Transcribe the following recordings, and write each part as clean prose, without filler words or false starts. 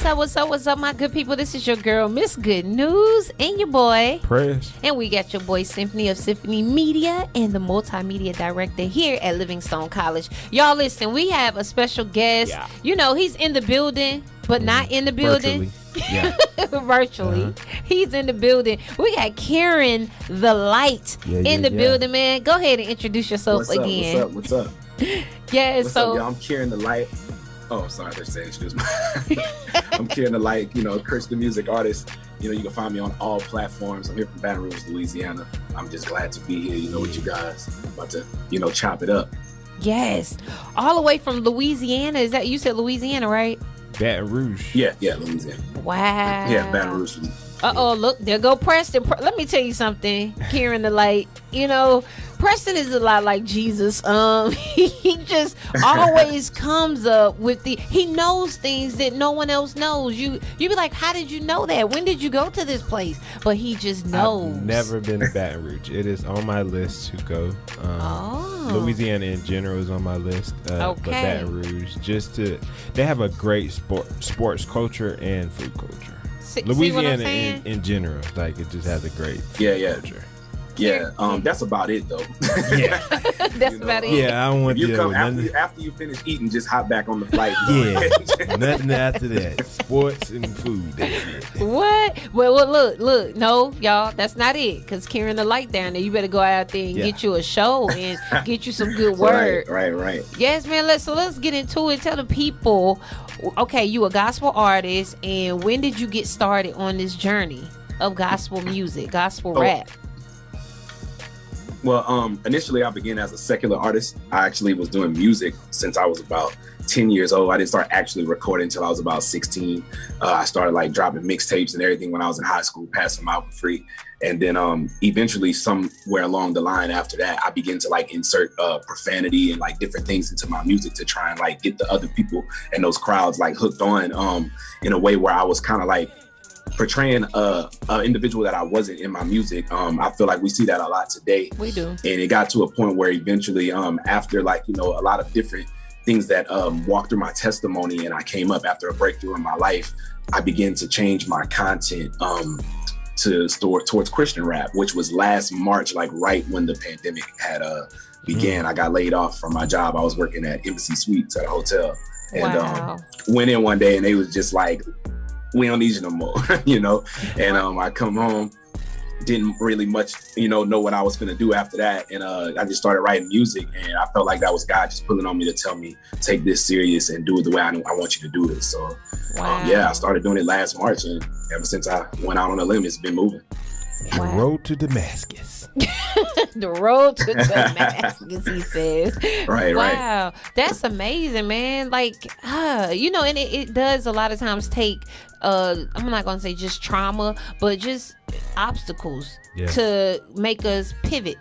What's up, my good people? This is your girl, Miss Good News, and your boy, PREZ. And we got your boy, Symphany of Synphanymedia, and the Multimedia Director here at Livingstone College. Y'all listen, we have a special guest. Yeah. You know, he's in the building, but not in the building. Virtually. Yeah. Virtually. He's in the building. We got Kieran The Light in the building, man. Go ahead and introduce yourself again. What's up? Yeah, what's up, y'all? I'm Kieran The Light. Oh, sorry, I should introduce myself. I'm Kieran The Light, Christian music artist. You can find me on all platforms. I'm here from Baton Rouge, Louisiana. I'm just glad to be here, with you guys. About to, chop it up. Yes. All the way from Louisiana. Is that, you said Louisiana, right? Baton Rouge. Yeah, Louisiana. Wow. Yeah, Baton Rouge. Look, there go Preston. Let me tell you something, Kieran The Light. Preston is a lot like Jesus. He just always comes up with he knows things that no one else knows. You be like, how did you know that? When did you go to this place? But he just knows. I've never been to Baton Rouge. It is on my list to go. Louisiana in general is on my list. But Baton Rouge, they have a great sports culture and food culture. Louisiana in general, like it just has a great culture. Yeah, that's about it though. Yeah, that's about it. Yeah, I don't want to come after you finish eating, just hop back on the flight. Yeah, nothing after that. Sports and food. That's it. What? Well, look. No, y'all, that's not it. Because Kieran The Light down there, you better go out there and get you a show and get you some good word. Right. Yes, man. Let's get into it. Tell the people. Okay, you a gospel artist, and when did you get started on this journey of gospel music, gospel rap? Well, initially I began as a secular artist. I actually was doing music since I was about 10 years old. I didn't start actually recording until I was about 16. I started dropping mixtapes and everything when I was in high school, passing them out for free. And then eventually somewhere along the line after that, I began to insert profanity and different things into my music to try and get the other people and those crowds hooked on in a way where I was kind of portraying an individual that I wasn't in my music. I feel like we see that a lot today. We do. And it got to a point where eventually after a lot of different things that walked through my testimony and I came up after a breakthrough in my life, I began to change my content towards Christian rap, which was last March, right when the pandemic had began. I got laid off from my job. I was working at Embassy Suites at a hotel and went in one day and they was just like, we don't need you no more, and I come home, didn't really much, know what I was going to do after that. And I just started writing music and I felt like that was God just pulling on me to tell me, take this serious and do it the way I want you to do it. So I started doing it last March and ever since I went out on a limb, it's been moving. The road to Damascus. The road to Damascus, he says. Right. Wow, that's amazing, man. And it does a lot of times take, I'm not going to say just trauma, but just obstacles to make us pivot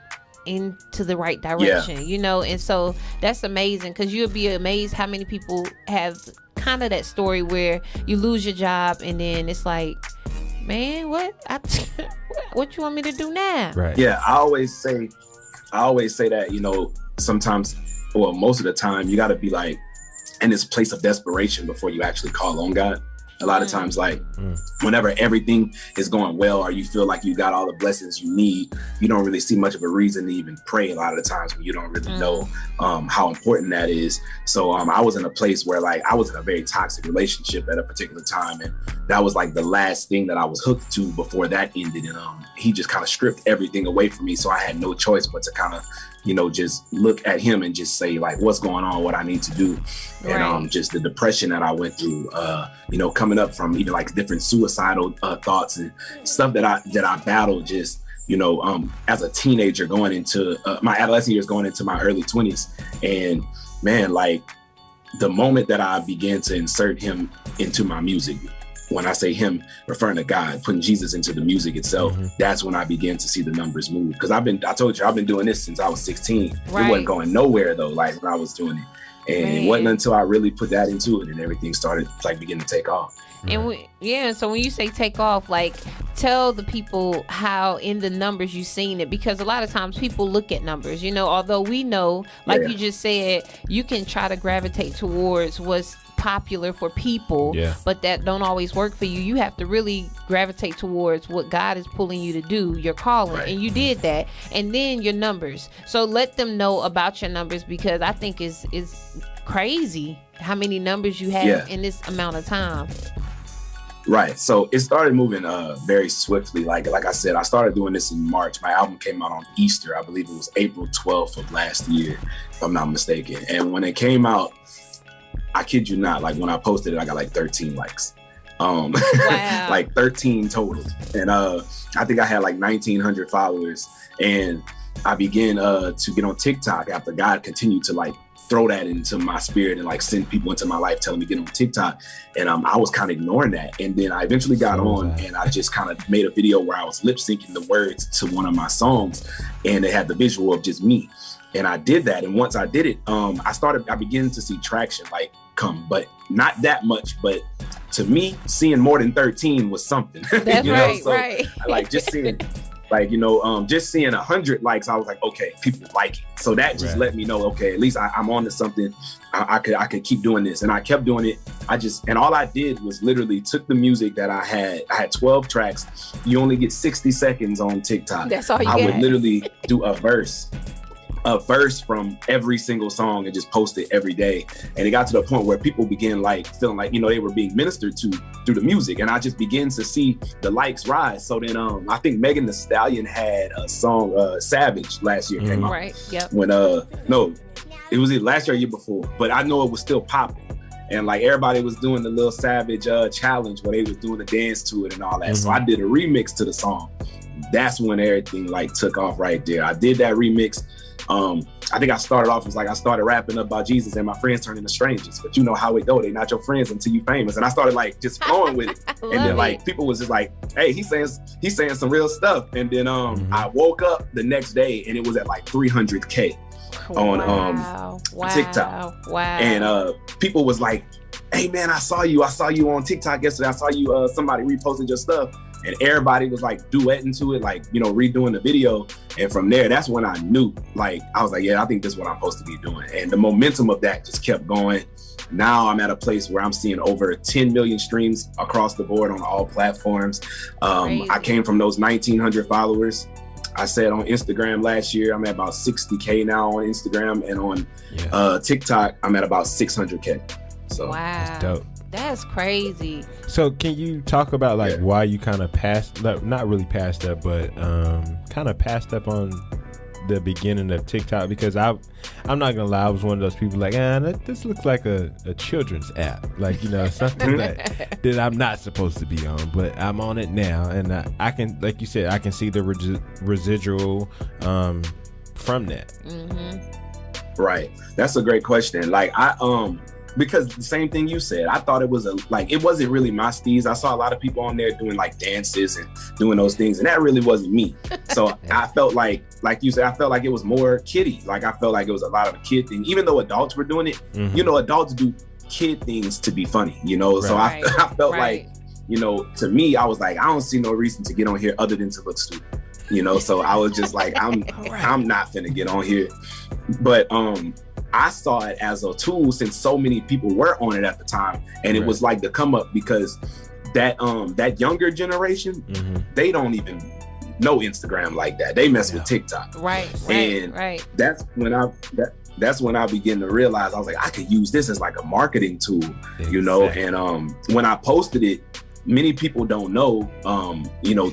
into the right direction, and so that's amazing because you'll be amazed how many people have kind of that story where you lose your job and then it's like, man, what you want me to do now? Right. Yeah, I always say that, sometimes, well, most of the time you got to be in this place of desperation before you actually call on God. A lot of times, whenever everything is going well or you feel like you got all the blessings you need, you don't really see much of a reason to even pray a lot of the times when you don't really know how important that is. So I was in a place where I was in a very toxic relationship at a particular time. And that was the last thing that I was hooked to before that ended. And he just kind of stripped everything away from me. So I had no choice but to kind of just look at him and just say what's going on, what I need to do. Right. And just the depression that I went through, coming up from even different suicidal thoughts and stuff that I battled just, as a teenager going into my adolescent years, going into my early 20s. And man, the moment that I began to insert him into my music, when I say him, referring to God, putting Jesus into the music itself, that's when I began to see the numbers move. Because I told you, I've been doing this since I was 16. Right. It wasn't going nowhere though, when I was doing it. And it wasn't until I really put that into it and everything started beginning to take off. And so when you say take off, tell the people how in the numbers you've seen it, because a lot of times people look at numbers, although we know, you just said, you can try to gravitate towards what's popular for people, but that don't always work for you. You have to really gravitate towards what God is pulling you to do, your calling, and you did that. And then your numbers. So let them know about your numbers, because I think it's crazy how many numbers you have in this amount of time. Right. So it started moving very swiftly. Like I said, I started doing this in March. My album came out on Easter. I believe it was April 12th of last year, if I'm not mistaken. And when it came out, I kid you not, like when I posted it, I got like 13 likes. Wow. Like 13 total. And I think I had like 1,900 followers. And I began to get on TikTok after God continued to like throw that into my spirit and like send people into my life telling me to get on TikTok. And I was kind of ignoring that. And then I eventually got on and I just kind of made a video where I was lip syncing the words to one of my songs, and it had the visual of just me. And I did that. And once I did it, I began to see traction like come, but not that much. But to me, seeing more than 13 was something. That's right. So I like just seeing like, just seeing 100 likes, I was like, okay, people like it. So that just let me know, okay, at least I'm on to something. I could keep doing this. And I kept doing it. And all I did was literally took the music that I had 12 tracks. You only get 60 seconds on TikTok. That's all you I get. would literally do a verse from every single song and just post it every day. And it got to the point where people began like feeling like, they were being ministered to through the music. And I just began to see the likes rise. So then I think Megan Thee Stallion had a song, Savage, last year came out. Right, yep. When, no, it was last year or year before, but I know it was still popping. And like everybody was doing the little Savage challenge where they was doing the dance to it and all that. Mm-hmm. So I did a remix to the song. That's when everything like took off right there. I did that remix. I think I started off as like I started rapping up about Jesus and my friends turned into strangers, but you know how it go, they not your friends until you famous. And I started like just flowing with it. And then like people was just like, hey, he's saying some real stuff. And then I woke up the next day and it was at like 300K on TikTok. Wow. And people was like, hey man, I saw you on TikTok yesterday. I saw you somebody reposted your stuff. And everybody was like duetting to it, like, redoing the video. And from there, that's when I knew, like, I was like, yeah, I think this is what I'm supposed to be doing. And the momentum of that just kept going. Now I'm at a place where I'm seeing over 10 million streams across the board on all platforms. I came from those 1,900 followers. I said on Instagram last year, I'm at about 60K now on Instagram. And on TikTok, I'm at about 600K. So that's dope. That's crazy. So can you talk about like why you kind of passed, not really passed up, but kind of passed up on the beginning of TikTok? Because I'm not gonna lie, I was one of those people like, this looks like a children's app, like something that I'm not supposed to be on, but I'm on it now, and I can, like you said, I can see the residual from that. Mm-hmm. Right, that's a great question. Like because the same thing you said, I thought it was it wasn't really my steez. I saw a lot of people on there doing like dances and doing those things, and that really wasn't me. So I felt like you said, I felt like it was more kiddie. Like I felt like it was a lot of a kid thing, even though adults were doing it. Mm-hmm. Adults do kid things to be funny, Right. So I felt like, to me, I was like, I don't see no reason to get on here other than to look stupid. So I was just like, I'm not finna get on here. But I saw it as a tool since so many people were on it at the time, and it was like the come up because that younger generation, they don't even know Instagram like that. They mess with TikTok, right? That's when I began to realize I was like, I could use this as like a marketing tool, And when I posted it, many people don't know,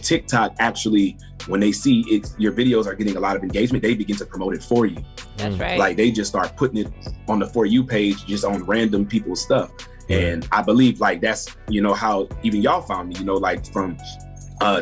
TikTok actually, when they see it, your videos are getting a lot of engagement, they begin to promote it for you. That's right. Like they just start putting it on the For You page, just on random people's stuff. And I believe like that's, how even y'all found me, like from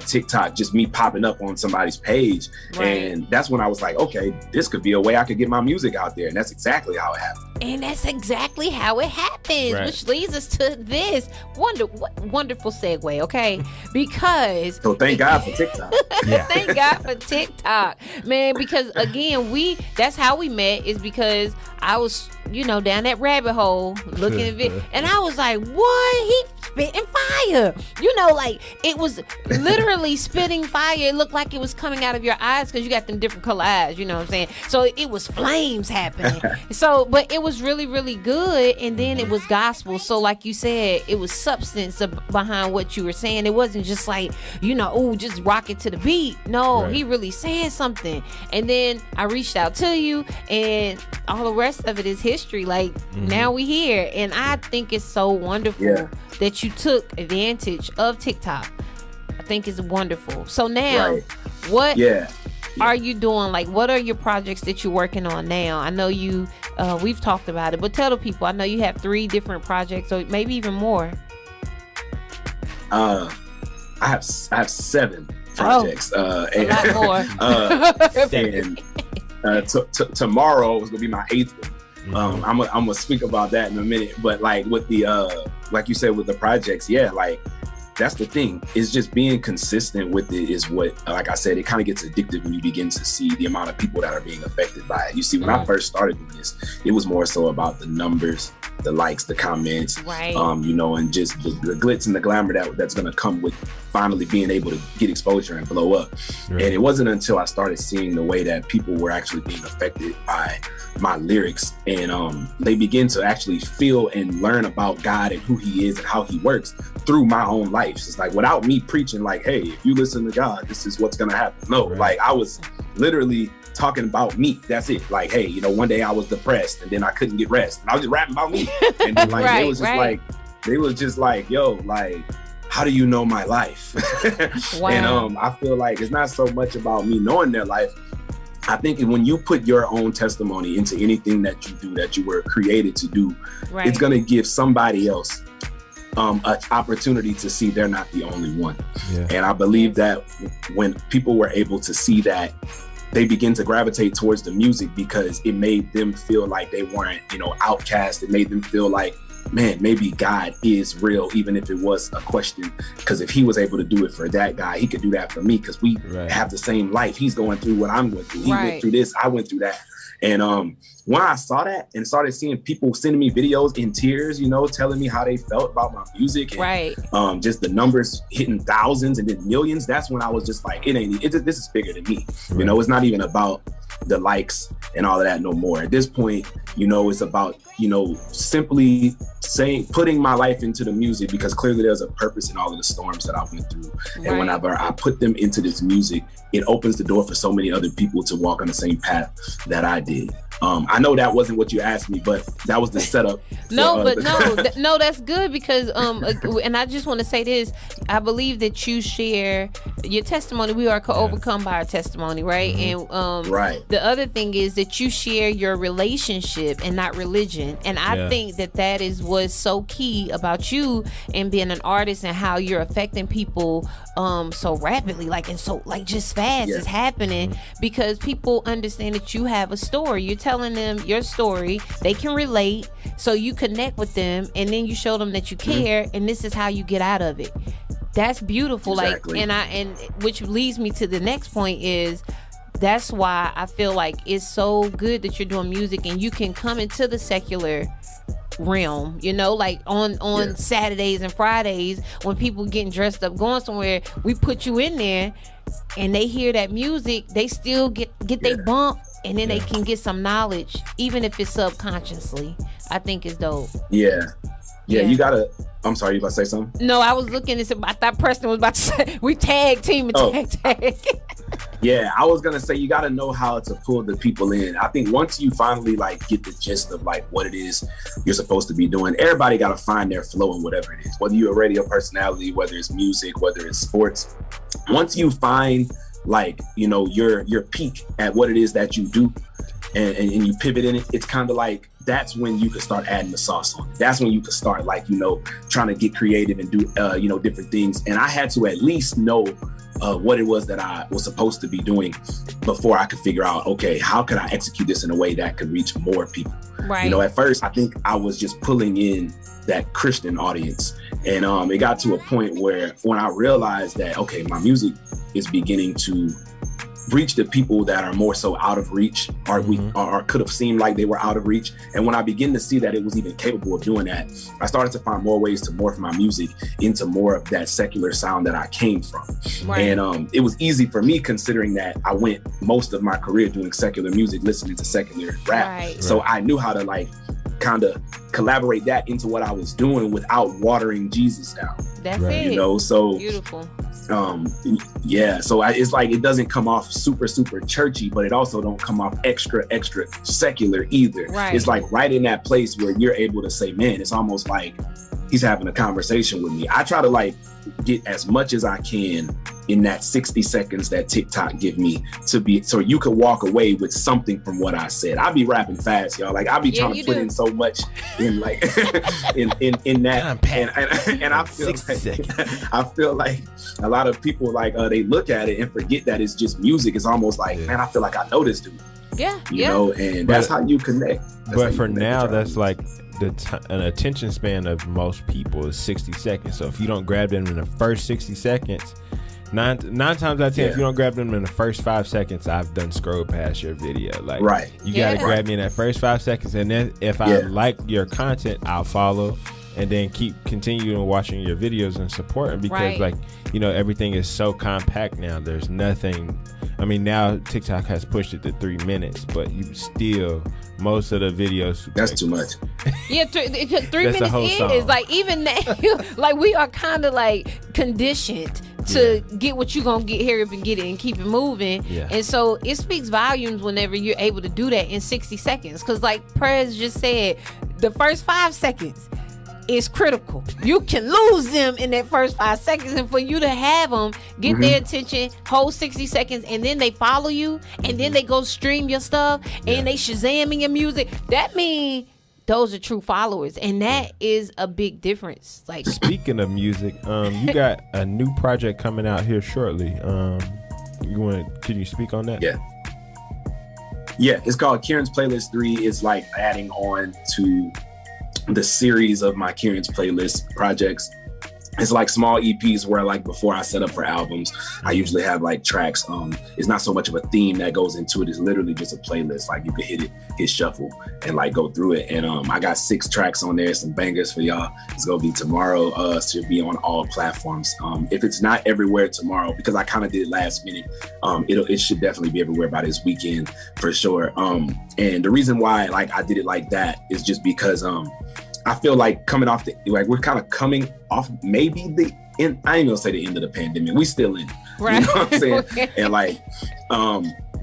TikTok, just me popping up on somebody's page. Right. And that's when I was like, okay, this could be a way I could get my music out there. And that's exactly how it happened. And that's exactly how it happens, which leads us to this wonderful segue, okay? Because so thank God for TikTok. Thank God for TikTok, man. Because again, that's how we met, is because I was, down that rabbit hole looking at it, and I was like, what? He spitting fire. You know, like it was literally spitting fire. It looked like it was coming out of your eyes because you got them different color eyes, you know what I'm saying? So it was flames happening. So, but it was really, really good. And then it was gospel. So like you said, it was substance behind what you were saying. It wasn't just like, you know, oh, just rock it to the beat. No, he really saying something. And then I reached out to you, and all the rest of it is history. Like now we here. And I think it's so wonderful that you took advantage of TikTok. I think it's wonderful. So now, what are you doing? Like, what are your projects that you're working on now? I know you, we've talked about it, but tell the people. I know you have 3 different projects, or maybe even more. I have 7 projects. A lot more. And tomorrow is gonna be my 8th one. I'm gonna speak about that in a minute. But like with the like you said with the projects, like that's the thing. It's just being consistent with it is what, like I said, it kind of gets addictive when you begin to see the amount of people that are being affected by it. You see, when I first started doing this, it was more so about the numbers, the likes, the comments, you know, and just the glitz and the glamour that's going to come with finally being able to get exposure and blow up. And it wasn't until I started seeing the way that people were actually being affected by my lyrics, and they begin to actually feel and learn about God and who he is and how he works through my own life. It's like, without me preaching like, hey, if you listen to God, this is what's gonna happen. No, like I was literally talking about me. That's it. Like, hey, you know, one day I was depressed and then I couldn't get rest, and I was just rapping about me. And then, like they was just like, yo, like, how do you know my life? And I feel like it's not so much about me knowing their life. I think when you put your own testimony into anything that you do, that you were created to do, it's going to give somebody else an opportunity to see they're not the only one. And I believe that when people were able to see that, they begin to gravitate towards the music because it made them feel like they weren't, you know, outcast. It made them feel like, man, maybe God is real, even if it was a question. Because if he was able to do it for that guy, he could do that for me, because we have the same life. He's going through what I'm going through. He went through this, I went through that. And when I saw that and started seeing people sending me videos in tears, you know, telling me how they felt about my music, and just the numbers hitting thousands and then millions, that's when I was just like, this is bigger than me. You know, it's not even about the likes and all of that no more. At this point, you know, it's about, you know, simply putting my life into the music, because clearly there's a purpose in all of the storms that I went through. And whenever I put them into this music, it opens the door for so many other people to walk on the same path that I did. I know that wasn't what you asked me, but that was the setup. No, that's good, because and I just want to say this. I believe that you share your testimony. We are overcome by our testimony, right? And the other thing is that you share your relationship and not religion. And I think that is what's so key about you and being an artist, and how you're affecting people so rapidly, just fast. It's happening because people understand that you have a story. You're telling them your story, they can relate, so you connect with them, and then you show them that you care, and this is how you get out of it. That's beautiful. Exactly. And which leads me to the next point is, that's why I feel like it's so good that you're doing music and you can come into the secular realm, you know, like on Saturdays and Fridays when people getting dressed up going somewhere, we put you in there and they hear that music, they still get their bump, and then they can get some knowledge, even if it's subconsciously. I think it's dope. Yeah, you gotta. I'm sorry, you about to say something? No, I was looking at. I thought Preston was about to say we tag team and tag. Yeah, I was gonna say you gotta know how to pull the people in. I think once you finally get the gist of what it is you're supposed to be doing, everybody gotta find their flow in whatever it is. Whether you're a radio personality, whether it's music, whether it's sports. Once you find your peak at what it is that you do, and you pivot in it, it's kind of like that's when you can start adding the sauce on it. That's when you can start trying to get creative and do different things. And I had to at least know what it was that I was supposed to be doing before I could figure out, okay, how could I execute this in a way that could reach more people? Right. At first I think I was just pulling in that Christian audience, and it got to a point where when I realized that, okay, my music is beginning to reach the people that are more so out of reach, or or could have seemed like they were out of reach. And when I begin to see that it was even capable of doing that, I started to find more ways to morph my music into more of that secular sound that I came from. Right. And it was easy for me, considering that I went most of my career doing secular music, listening to secular rap. Right. So I knew how to like kind of collaborate that into what I was doing without watering Jesus down. That's it. You know, so beautiful. Yeah, so it's like it doesn't come off super churchy, but it also don't come off extra secular either. Right. It's like right in that place where you're able to say, man, it's almost like he's having a conversation with me. I try to like get as much as I can in that 60 seconds that TikTok give me to be, so you could walk away with something from what I said. I be rapping fast, y'all. Like I be trying to put in so much in like in that, and I feel like I feel like a lot of people like they look at it and forget that it's just music. It's almost like, man, I feel like I know this dude. Yeah, you know, and that's how you connect. But for now, that's like an attention span of most people is 60 seconds. So if you don't grab them in the first 60 seconds, nine times out of 10, if you don't grab them in the first 5 seconds, I've done scroll past your video. Like, you got to grab me in that first 5 seconds, and then if I like your content, I'll follow, and then keep continuing watching your videos and supporting, because like, you know, everything is so compact now. There's nothing. I mean, now TikTok has pushed it to 3 minutes, but you still, most of the videos, that's too much. Yeah, 3 minutes is like, even now, like we are kind of like conditioned to get what you're gonna get, hurry up and get it and keep it moving. And so it speaks volumes whenever you're able to do that in 60 seconds, because like Prez just said, the first 5 seconds is critical. You can lose them in that first 5 seconds, and for you to have them get their attention, hold 60 seconds, and then they follow you, and then they go stream your stuff, and they Shazamming your music, that means those are true followers, and that is a big difference. Like, speaking of music, you got a new project coming out here shortly. Can you speak on that? Yeah, it's called Kieran's Playlist 3. It's like adding on to the series of my Kieran's Playlist projects. It's like small EPs where, like, before I set up for albums, I usually have like tracks. It's not so much of a theme that goes into it. It's literally just a playlist. Like you can hit shuffle and like go through it. And I got 6 tracks on there, some bangers for y'all. It's gonna be tomorrow. Should be on all platforms. If it's not everywhere tomorrow, because I kind of did it last minute, it should definitely be everywhere by this weekend for sure. And the reason why like I did it like that is just because I feel like coming off we're kind of coming off maybe I ain't gonna say the end of the pandemic. We still in it. Right. You know what I'm saying? And like,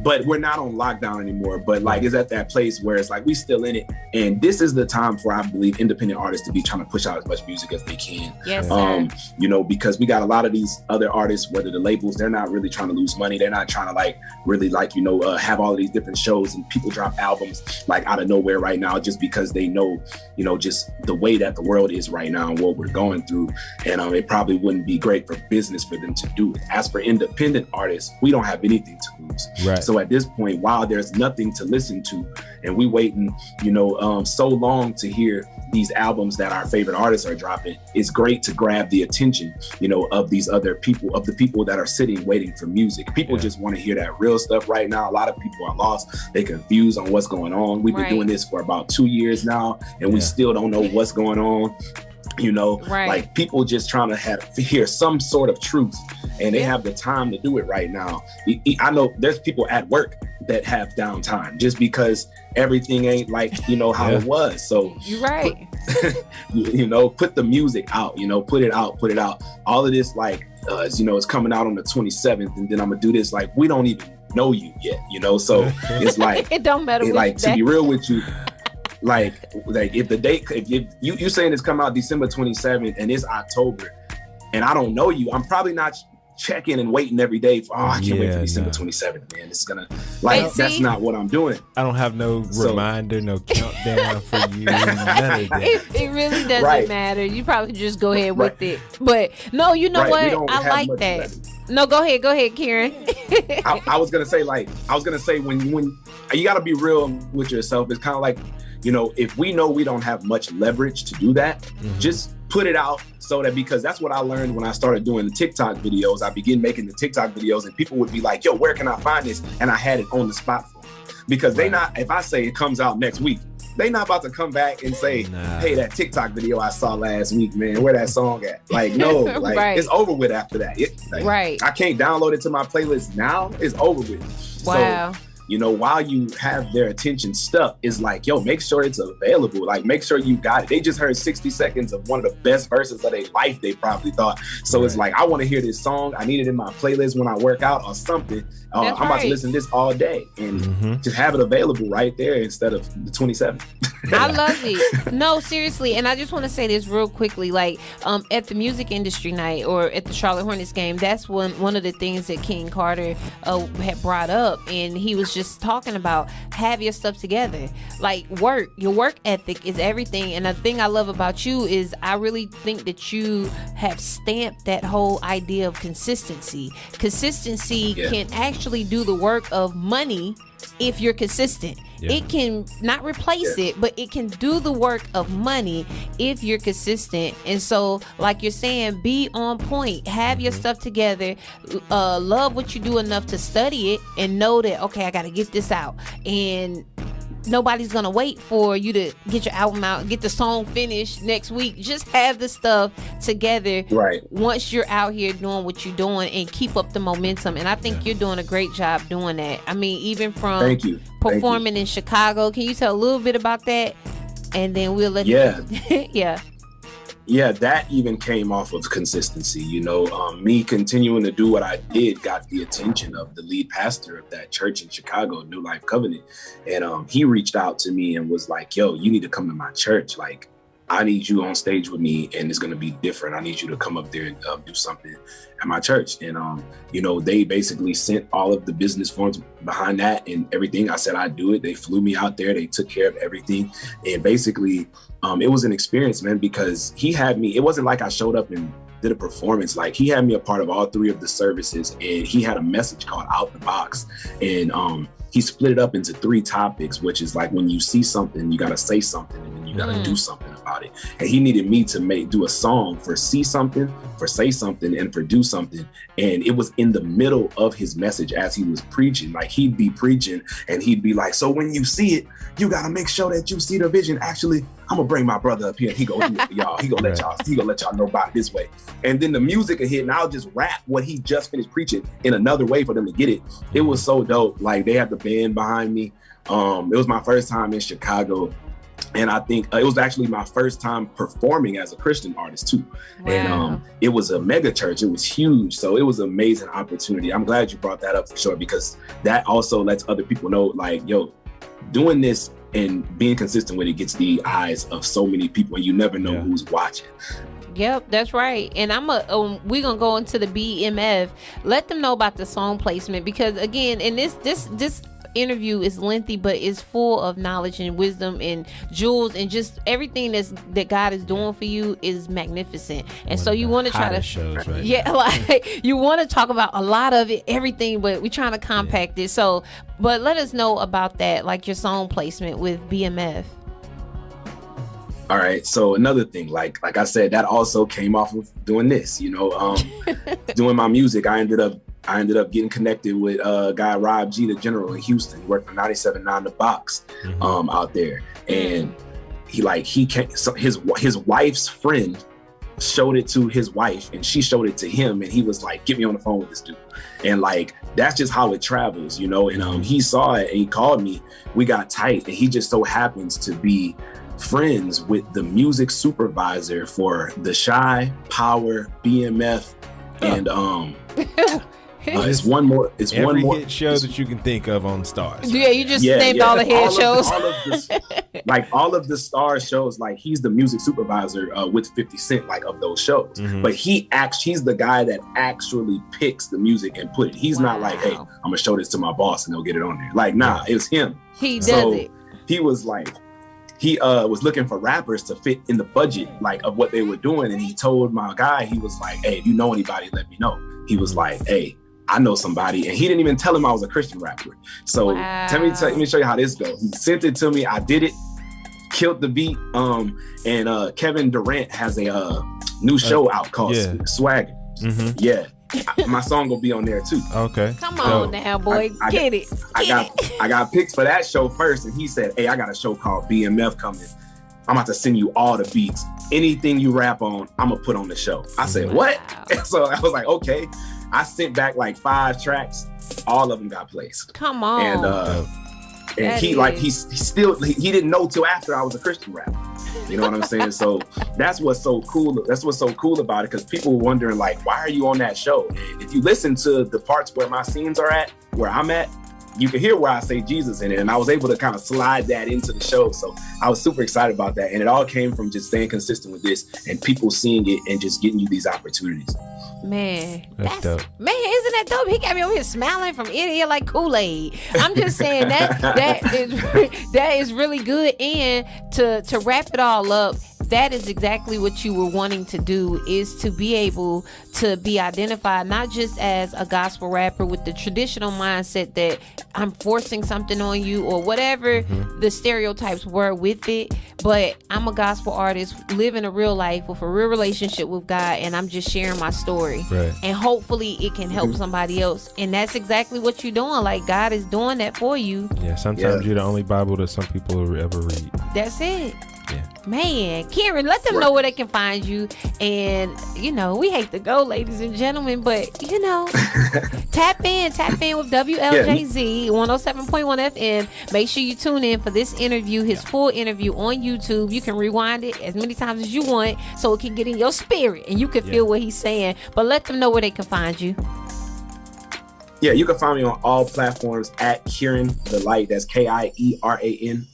but we're not on lockdown anymore. But like, it's at that place where it's like we still in it, and this is the time for, I believe, independent artists to be trying to push out as much music as they can. Yes, sir. You know, because we got a lot of these other artists, whether the labels, they're not really trying to lose money. They're not trying to like really like, you know, have all of these different shows, and people drop albums like out of nowhere right now just because they know, you know, just the way that the world is right now and what we're going through. And it probably wouldn't be great for business for them to do it. As for independent artists, we don't have anything to lose. Right. So at this point, while there's nothing to listen to, and we waiting, you know, so long to hear these albums that our favorite artists are dropping, it's great to grab the attention, you know, of these other people, of the people that are sitting waiting for music. People just want to hear that real stuff right now. A lot of people are lost. They confused on what's going on. We've been doing this for about 2 years now, and we still don't know what's going on. You know, like people just trying to hear some sort of truth, and they have the time to do it right now. I know there's people at work that have downtime just because everything ain't like, you know, how it was. So you're right. You know, put the music out, you know, put it out. All of this, like, you know, it's coming out on the 27th, and then I'm gonna do this. Like, we don't even know you yet, you know? So it's like, it don't matter. Like, to be real with you, like if the date, if you saying it's come out December 27th and it's October, and I don't know you, I'm probably not checking and waiting every day for, I can't wait for December 27th, man. It's gonna, like, that's not what I'm doing. I don't have no reminder, no countdown for you. None of that. It really doesn't matter. You probably just go ahead with it. But no, you know what? I like that. No, go ahead, Kieran. I was gonna say, when you gotta be real with yourself. It's kind of like, you know, if we know we don't have much leverage to do that, just put it out so that, because that's what I learned when I started doing the TikTok videos. I began making the TikTok videos and people would be like, yo, where can I find this? And I had it on the spot for them. Because if I say it comes out next week, they not about to come back and say, hey, that TikTok video I saw last week, man, where that song at? Like, no, like it's over with after that. I can't download it to my playlist now. It's over with. Wow. So, you know, while you have their attention stuck, is like, yo, make sure it's available. Like, make sure you got it. They just heard 60 seconds of one of the best verses of their life, they probably thought. So it's like, I want to hear this song. I need it in my playlist when I work out or something. I'm about to listen to this all day and just have it available right there instead of the 27. I love it. No, seriously. And I just want to say this real quickly. Like, at the music industry night or at the Charlotte Hornets game, that's one of the things that King Carter had brought up. And he was just talking about, have your stuff together. Like, your work ethic is everything. And the thing I love about you is I really think that you have stamped that whole idea of consistency. Consistency can actually do the work of money if you're consistent. It can not replace it, but it can do the work of money if you're consistent. And so, like you're saying, be on point, have your stuff together, love what you do enough to study it and know that, okay, I got to get this out. And nobody's gonna wait for you to get your album out, get the song finished next week. Just have the stuff together once you're out here doing what you're doing and keep up the momentum. And I think you're doing a great job doing that. I mean, even from performing in Chicago, can you tell a little bit about that? And then we'll let Yeah, that even came off of consistency. You know, me continuing to do what I did got the attention of the lead pastor of that church in Chicago, New Life Covenant. And he reached out to me and was like, yo, you need to come to my church. Like, I need you on stage with me and it's going to be different. I need you to come up there and do something at my church. And, you know, they basically sent all of the business forms behind that and everything. I said, I'd do it. They flew me out there. They took care of everything. And basically, it was an experience, man, because he had me. It wasn't like I showed up and did a performance. Like, he had me a part of all three of the services, and he had a message called Out the Box. And he split it up into 3 topics, which is like, when you see something, you got to say something, and then you got to do something about it. And he needed me to do a song for see something, for say something, and for do something. And it was in the middle of his message as he was preaching. Like, he'd be preaching and he'd be like, so when you see it, you got to make sure that you see the vision. Actually, I'm gonna bring my brother up here and he gonna do it for y'all. He gonna let y'all know about it this way. And then the music will hit and I'll just rap what he just finished preaching in another way for them to get it. It was so dope. Like, they had the band behind me. It was my first time in Chicago. And I think it was actually my first time performing as a Christian artist too. Wow. And it was a mega church. It was huge. So it was an amazing opportunity. I'm glad you brought that up for sure, because that also lets other people know, like, yo, doing this and being consistent with it gets the eyes of so many people, and you never know who's watching. Yep, that's right. And we're gonna go into the BMF. Let them know about the song placement, because again, and this interview is lengthy, but it's full of knowledge and wisdom and jewels, and just everything that God is doing for you is magnificent. And so you want to try to shows right like you want to talk about a lot of it, everything, but we're trying to compact it. So, but let us know about that, like your song placement with BMF. All right. So another thing, like I said, that also came off of doing this, you know, doing my music. I ended up getting connected with guy Rouge, the General in Houston. He worked for 97.9 The Box out there. And he came, so his wife's friend showed it to his wife and she showed it to him, and he was like, get me on the phone with this dude. And like, that's just how it travels, you know. And he saw it and he called me. We got tight, and he just so happens to be friends with the music supervisor for the Shy, Power, BMF, and it's one more. It's every one more hit show that you can think of on Stars. Yeah, you just named all the hit shows. All of the Stars shows. Like, he's the music supervisor with 50 Cent, like, of those shows. But he's the guy that actually picks the music and put it. He's not like, hey, I'm gonna show this to my boss and they'll get it on there. Like, nah, it's him. He does it. He was like, he was looking for rappers to fit in the budget, like, of what they were doing. And he told my guy, he was like, hey, if you know anybody, let me know. He was like, hey, I know somebody. And he didn't even tell him I was a Christian rapper. So let me show you how this goes. He sent it to me. I did it. killed the beat. And Kevin Durant has a new show out called Swag. Mm-hmm. Yeah. My song will be on there too. Okay. Come on now, boy. Get it. I got picked for that show first, and he said, "Hey, I got a show called BMF coming. I'm about to send you all the beats. Anything you rap on, I'm gonna put on the show." I said, "What?" So I was like, "Okay." I sent back like 5 tracks. All of them got placed. Come on. And he didn't know till after I was a Christian rapper. You know what I'm saying? So that's what's so cool. That's what's so cool about it, because people were wondering, like, why are you on that show? And if you listen to the parts where my scenes are at, where I'm at, you can hear where I say Jesus in it. And I was able to kind of slide that into the show. So I was super excited about that. And it all came from just staying consistent with this and people seeing it and just getting you these opportunities. Man, that's dope. Man, isn't that dope? He got me over here smiling from ear to ear like Kool-Aid. I'm just saying that is really good. And to wrap it all up, that is exactly what you were wanting to do, is to be able to be identified not just as a gospel rapper with the traditional mindset that I'm forcing something on you or whatever the stereotypes were with it, but I'm a gospel artist living a real life with a real relationship with God, and I'm just sharing my story. Right. And hopefully it can help somebody else. And that's exactly what you're doing. Like, God is doing that for you. Yeah, sometimes you're the only Bible that some people will ever read. That's it. Yeah. Man, Kieran, let them know where they can find you. And, you know, we hate to go, ladies and gentlemen, but, you know, tap in with WLJZ 107.1 FM. Make sure you tune in for this interview, his full interview on YouTube. You can rewind it as many times as you want so it can get in your spirit and you can feel what he's saying. But let them know where they can find you. Yeah, you can find me on all platforms at Kieran The Light. That's Kieran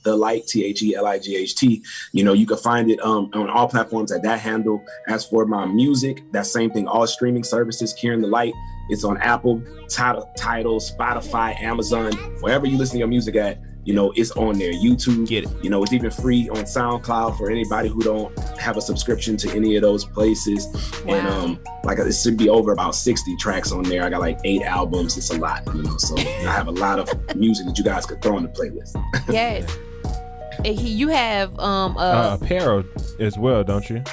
The Light, TheLight. You know, you can find it on all platforms at that handle. As for my music, that same thing, all streaming services, Kieran The Light. It's on Apple, Tidal, Spotify, Amazon, wherever you listen to your music at. You know, it's on there. YouTube, get it. You know, it's even free on SoundCloud for anybody who don't have a subscription to any of those places. Wow. And like it should be over about 60 tracks on there. I got like 8 albums. It's a lot, you know. So I have a lot of music that you guys could throw on the playlist. Yes. You have apparel as well, don't you?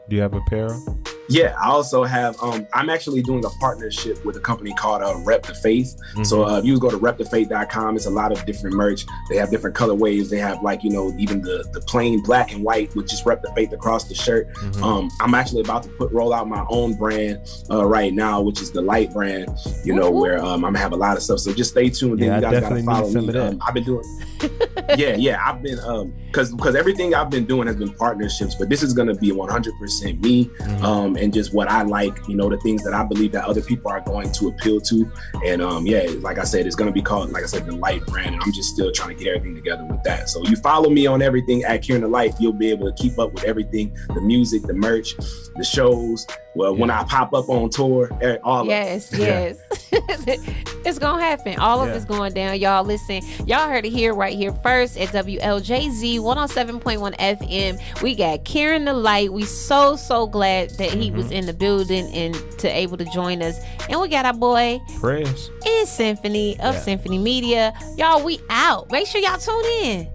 Do you have apparel? Yeah, I also have, I'm actually doing a partnership with a company called Rep the Faith. Mm-hmm. So if you go to repthefaith.com, it's a lot of different merch. They have different colorways. They have, like, you know, even the plain black and white with just Rep the Faith across the shirt. Mm-hmm. I'm actually about to roll out my own brand right now, which is the Light brand, you know, where I'm going to have a lot of stuff. So just stay tuned. Then you guys got to follow me. I've been doing, I've been, because everything I've been doing has been partnerships, but this is going to be 100% me. Mm-hmm. And just what I like, you know, the things that I believe that other people are going to appeal to. And like I said, it's going to be called, like I said, the Light brand. And I'm just still trying to get everything together with that. So you follow me on everything at Kieran The Light. You'll be able to keep up with everything, the music, the merch, the shows. Well, when I pop up on tour, all of it. Yes. It's going to happen. All of it's going down. Y'all listen. Y'all heard it here, right here first at WLJZ 107.1 FM. We got Kieran The Light. We so glad that he was in the building and to able to join us. And we got our boy PREZ Symphany of Synphanymedia. Y'all, we out. Make sure y'all tune in.